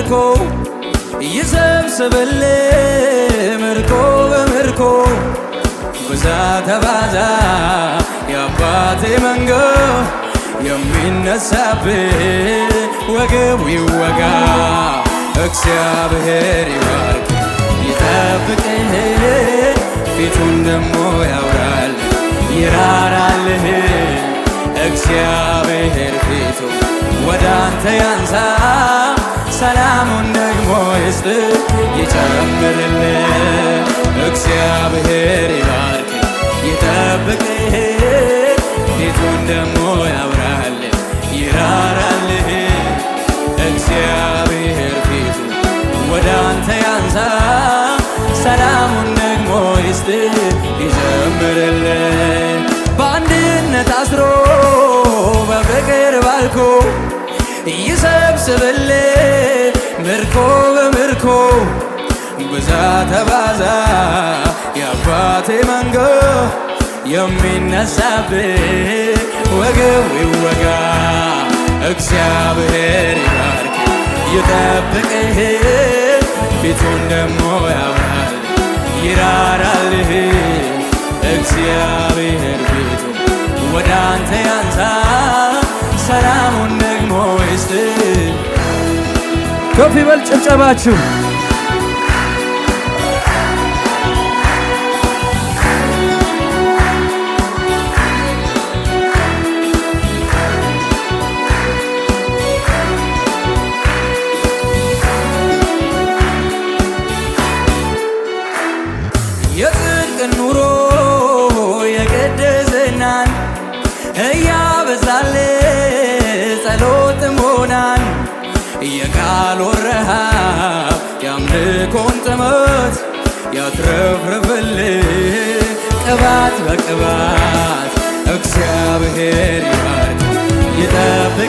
ባርኮ ይሰብስብል ምርኮ በምርኮ ብዛ ተባዛ የአባቴ መንጎ የሚነሳብህ ወገቡ ይወጋ እግዚአብሔር ይባርክ ይጠብቅህ ፊቱን ደሞ ያውራል ይራራልህ እግዚአብሔር ፊቱ ወዳንተ ያንሳ ሰላሙን ደግሞ ይስጥ ይጨምርልህ እግዚአብሔር ይባርክ ይጠብቅህ ፊቱን ደሞ ያውራል ይራራልህ እግዚአብሔር ፊቱ ወዳንተ ያንሳ ሰላሙን ደግሞ ይስጥ ይጨምርልህ በአንድነት አስሮ በፍቅር ባርኮ ይሰብስብልህ ምርኮ በምርኮ ብዛ ተባዛ የአባቴ መንጎ የሚነሳብህ ወገቡ ይወጋ እግዚአብሔር ይባርክ ይጠብቅህ ፊቱን ደሞ ያውራል ይራራልህ እግዚአብሔር ፊቱ ወዳንተ ያንሳ ሰላሙን ደግሞ ይስጥ ከፍ ይበል ጭብጨባችሁ የጽድቅን ኑሮ የቅድስናን እያበዛል ጸሎት ሞናን የቃል ረሃብ የአምልኮን ጥመት ያትረፍርፍልህ ቅባት በቅባት እግዚአብሔር ይባርክ ይጠብቅ